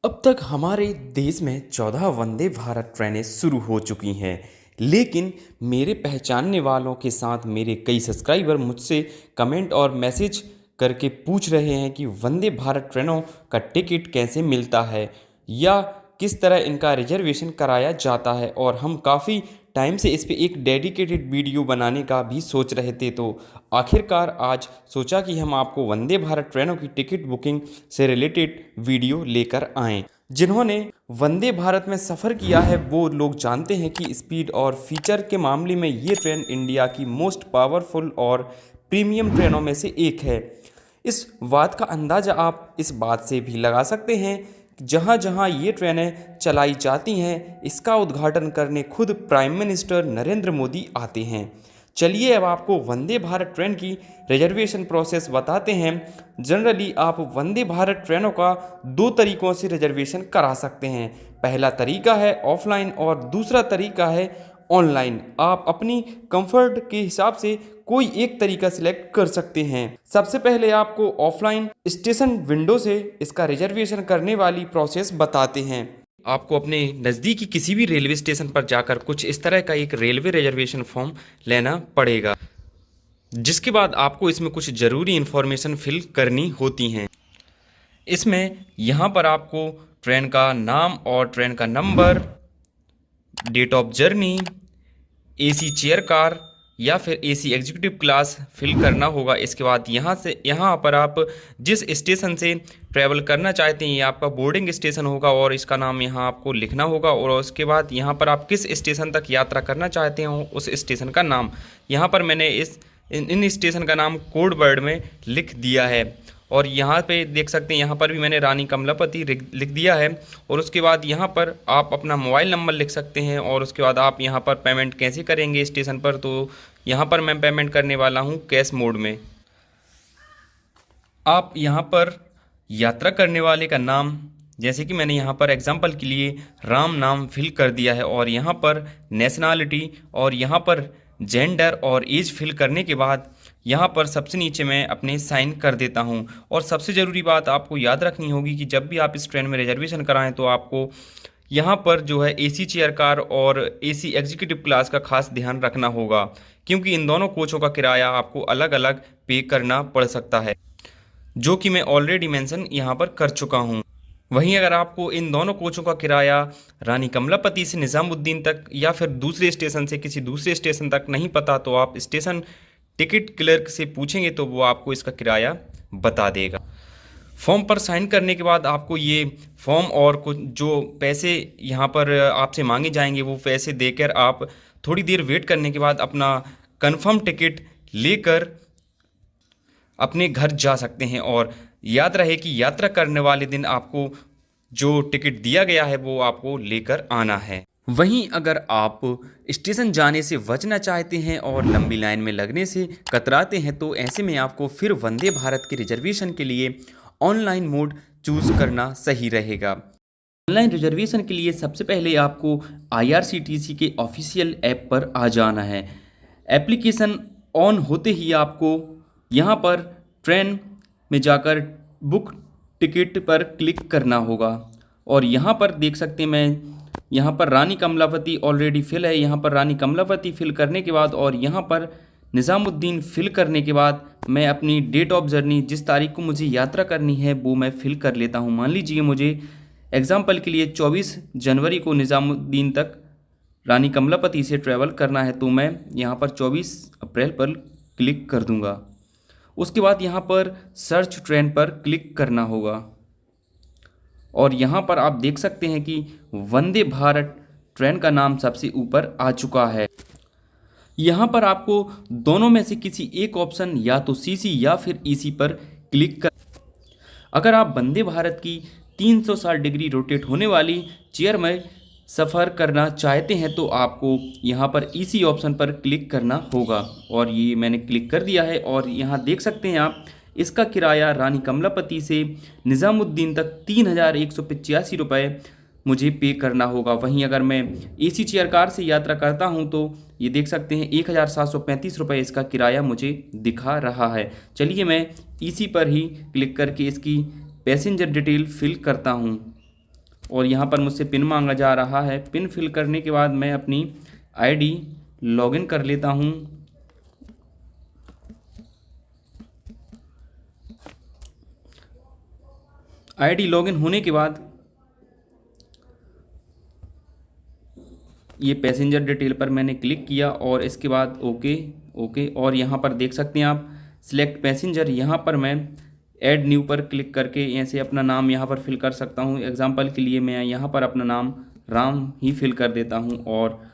अब तक हमारे देश में 14 वंदे भारत ट्रेनें शुरू हो चुकी हैं। लेकिन मेरे पहचानने वालों के साथ मेरे कई सब्सक्राइबर मुझसे कमेंट और मैसेज करके पूछ रहे हैं कि वंदे भारत ट्रेनों का टिकट कैसे मिलता है या किस तरह इनका रिजर्वेशन कराया जाता है। और हम काफ़ी टाइम से इस पे एक डेडिकेटेड वीडियो बनाने का भी सोच रहे थे, तो आखिरकार आज सोचा कि हम आपको वंदे भारत ट्रेनों की टिकट बुकिंग से रिलेटेड वीडियो लेकर आएं। जिन्होंने वंदे भारत में सफ़र किया है वो लोग जानते हैं कि स्पीड और फीचर के मामले में ये ट्रेन इंडिया की मोस्ट पावरफुल और प्रीमियम ट्रेनों में से एक है। इस बात का अंदाज़ा आप इस बात से भी लगा सकते हैं कि जहाँ जहाँ ये ट्रेनें चलाई जाती हैं इसका उद्घाटन करने खुद प्राइम मिनिस्टर नरेंद्र मोदी आते हैं। चलिए अब आपको वंदे भारत ट्रेन की रिजर्वेशन प्रोसेस बताते हैं। जनरली आप वंदे भारत ट्रेनों का दो तरीक़ों से रिजर्वेशन करा सकते हैं। पहला तरीका है ऑफलाइन और दूसरा तरीका है ऑनलाइन। आप अपनी कंफर्ट के हिसाब से कोई एक तरीका सिलेक्ट कर सकते हैं। सबसे पहले आपको ऑफलाइन स्टेशन विंडो से इसका रिजर्वेशन करने वाली प्रोसेस बताते हैं। आपको अपने नज़दीकी किसी भी रेलवे स्टेशन पर जाकर कुछ इस तरह का एक रेलवे रिजर्वेशन फॉर्म लेना पड़ेगा, जिसके बाद आपको इसमें कुछ ज़रूरी इन्फॉर्मेशन फिल करनी होती हैं। इसमें यहाँ पर आपको ट्रेन का नाम और ट्रेन का number, date of journey, AC chair car या फिर एसी एग्जीक्यूटिव क्लास फिल करना होगा। इसके बाद यहाँ पर आप जिस स्टेशन से ट्रैवल करना चाहते हैं ये आपका बोर्डिंग स्टेशन होगा और इसका नाम यहाँ आपको लिखना होगा। और उसके बाद यहाँ पर आप किस स्टेशन तक यात्रा करना चाहते हो उस स्टेशन का नाम, यहाँ पर मैंने इन स्टेशन का नाम कोड वर्ड में लिख दिया है। और यहाँ पे देख सकते हैं यहाँ पर भी मैंने रानी कमलापति लिख दिया है। और उसके बाद यहाँ पर आप अपना मोबाइल नंबर लिख सकते हैं। और उसके बाद आप यहाँ पर पेमेंट कैसे करेंगे स्टेशन पर, तो यहाँ पर मैं पेमेंट करने वाला हूँ कैश मोड में। आप यहाँ पर यात्रा करने वाले का नाम, जैसे कि मैंने यहाँ पर एग्जांपल के लिए राम नाम फिल कर दिया है। और यहाँ पर नेशनलिटी और यहाँ पर जेंडर और एज फिल करने के बाद यहाँ पर सबसे नीचे मैं अपने साइन कर देता हूँ। और सबसे ज़रूरी बात आपको याद रखनी होगी कि जब भी आप इस ट्रेन में रिजर्वेशन कराएं तो आपको यहाँ पर जो है एसी चेयर कार और एसी एग्जीक्यूटिव क्लास का खास ध्यान रखना होगा, क्योंकि इन दोनों कोचों का किराया आपको अलग अलग पे करना पड़ सकता है, जो कि मैं ऑलरेडी मेंशन यहाँ पर कर चुका हूँ। वहीं अगर आपको इन दोनों कोचों का किराया रानी कमलापति से निज़ामुद्दीन तक या फिर दूसरे स्टेशन से किसी दूसरे स्टेशन तक नहीं पता, तो आप स्टेशन टिकट क्लर्क से पूछेंगे तो वो आपको इसका किराया बता देगा। फॉर्म पर साइन करने के बाद आपको ये फॉर्म और कुछ जो पैसे यहाँ पर आपसे मांगे जाएंगे वो पैसे देकर आप थोड़ी देर वेट करने के बाद अपना कंफर्म टिकट लेकर अपने घर जा सकते हैं। और याद रहे कि यात्रा करने वाले दिन आपको जो टिकट दिया गया है वो आपको लेकर आना है। वहीं अगर आप स्टेशन जाने से बचना चाहते हैं और लंबी लाइन में लगने से कतराते हैं तो ऐसे में आपको फिर वंदे भारत के रिजर्वेशन के लिए ऑनलाइन मोड चूज़ करना सही रहेगा। ऑनलाइन रिजर्वेशन के लिए सबसे पहले आपको IRCTC के ऑफिशियल ऐप पर आ जाना है। एप्लीकेशन ऑन होते ही आपको यहाँ पर ट्रेन में जाकर बुक टिकट पर क्लिक करना होगा। और यहाँ पर देख सकते हैं मैं यहाँ पर रानी कमलापति ऑलरेडी फिल है। यहाँ पर रानी कमलापति फिल करने के बाद और यहाँ पर निज़ामुद्दीन फिल करने के बाद मैं अपनी डेट ऑफ जर्नी, जिस तारीख को मुझे यात्रा करनी है वो मैं फिल कर लेता हूँ। मान लीजिए मुझे एग्जाम्पल के लिए 24 जनवरी को निज़ामुद्दीन तक रानी कमलापति से ट्रैवल करना है, तो मैं यहाँ पर 24 अप्रैल पर क्लिक कर दूँगा। उसके बाद यहाँ पर सर्च ट्रेन पर क्लिक करना होगा। और यहाँ पर आप देख सकते हैं कि वंदे भारत ट्रेन का नाम सबसे ऊपर आ चुका है। यहाँ पर आपको दोनों में से किसी एक ऑप्शन या तो CC या फिर EC पर क्लिक कर, अगर आप वंदे भारत की 360 डिग्री रोटेट होने वाली चेयर में सफ़र करना चाहते हैं तो आपको यहाँ पर EC ऑप्शन पर क्लिक करना होगा। और ये मैंने क्लिक कर दिया है। और यहाँ देख सकते हैं आप इसका किराया रानी कमलापति से निज़ामुद्दीन तक 3185 रुपये मुझे पे करना होगा। वहीं अगर मैं AC चेयर कार से यात्रा करता हूं तो ये देख सकते हैं 1735 रुपये इसका किराया मुझे दिखा रहा है। चलिए मैं EC पर ही क्लिक करके इसकी पैसेंजर डिटेल फिल करता हूं। और यहाँ पर मुझसे पिन मांगा जा रहा है। पिन फिल करने के बाद मैं अपनी आईडी लॉगिन कर लेता हूँ। आईडी लॉगिन होने के बाद ये पैसेंजर डिटेल पर मैंने क्लिक किया और इसके बाद ओके और यहाँ पर देख सकते हैं आप सिलेक्ट पैसेंजर। यहाँ पर मैं ऐड न्यू पर क्लिक करके ऐसे अपना नाम यहाँ पर फिल कर सकता हूँ। एग्जांपल के लिए मैं यहाँ पर अपना नाम राम ही फिल कर देता हूँ और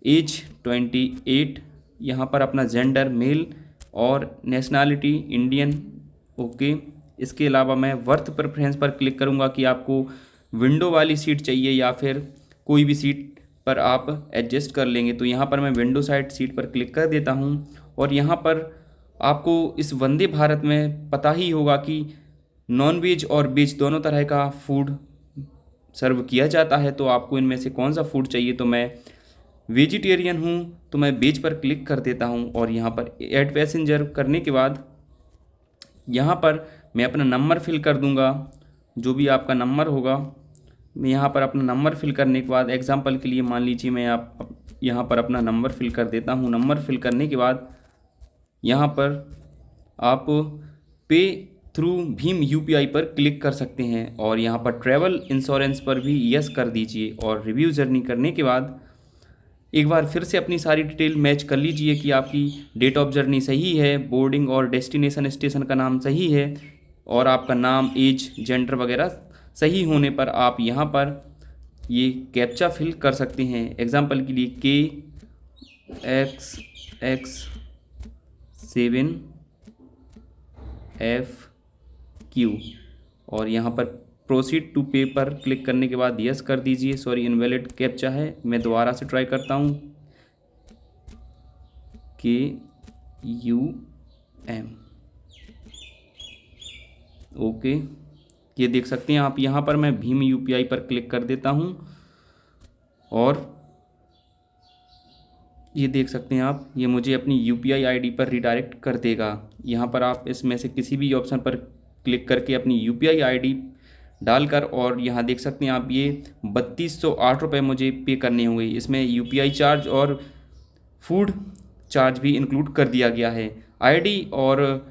एज 28, यहाँ पर अपना जेंडर मेल और नेशनैलिटी इंडियन। ओके, इसके अलावा मैं वर्थ प्रेफरेंस पर क्लिक करूँगा कि आपको विंडो वाली सीट चाहिए या फिर कोई भी सीट पर आप एडजस्ट कर लेंगे। तो यहाँ पर मैं विंडो साइड सीट पर क्लिक कर देता हूँ। और यहाँ पर आपको इस वंदे भारत में पता ही होगा कि नॉन वेज और वेज दोनों तरह का फूड सर्व किया जाता है। तो आपको इनमें से कौन सा फूड चाहिए, तो मैं वेजिटेरियन हूँ तो मैं वेज पर क्लिक कर देता हूँ। और यहाँ पर ऐड पैसेंजर करने के बाद यहाँ पर मैं अपना नंबर फिल कर दूँगा, जो भी आपका नंबर होगा। मैं यहाँ पर अपना नंबर फिल करने के बाद एग्जांपल के लिए मान लीजिए मैं यहाँ पर अपना नंबर फिल कर देता हूँ। नंबर फिल करने के बाद यहाँ पर आप पे थ्रू भीम यूपीआई पर क्लिक कर सकते हैं और यहाँ पर ट्रैवल इंश्योरेंस पर भी यस कर दीजिए। और रिव्यू जर्नी करने के बाद एक बार फिर से अपनी सारी डिटेल मैच कर लीजिए कि आपकी डेट ऑफ जर्नी सही है, बोर्डिंग और डेस्टिनेशन स्टेशन का नाम सही है और आपका नाम, एज, जेंडर वगैरह सही होने पर आप यहाँ पर ये कैप्चा फिल कर सकते हैं। एग्जांपल के लिए KXX7FQ और यहाँ पर प्रोसीड टू पे पर क्लिक करने के बाद यस कर दीजिए। सॉरी, इनवैलिड कैप्चा है, मैं दोबारा से ट्राई करता हूँ। KUM। ओके, ये देख सकते हैं आप। यहाँ पर मैं भीम यूपीआई पर क्लिक कर देता हूँ और ये देख सकते हैं आप, ये मुझे अपनी यूपीआई आईडी पर रिडायरेक्ट कर देगा। यहाँ पर आप इसमें से किसी भी ऑप्शन पर क्लिक करके अपनी यूपीआई आईडी डालकर और यहाँ देख सकते हैं आप, ये 3208 रुपये मुझे पे करने होंगे। इसमें यूपीआई चार्ज और फूड चार्ज भी इंक्लूड कर दिया गया है। आईडी और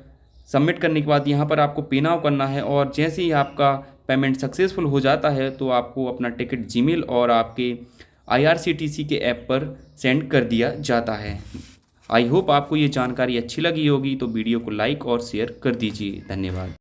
सबमिट करने के बाद यहाँ पर आपको पे नाउ करना है और जैसे ही आपका पेमेंट सक्सेसफुल हो जाता है तो आपको अपना टिकट जीमेल और आपके IRCTC के ऐप पर सेंड कर दिया जाता है। आई होप आपको ये जानकारी अच्छी लगी होगी, तो वीडियो को लाइक और शेयर कर दीजिए। धन्यवाद।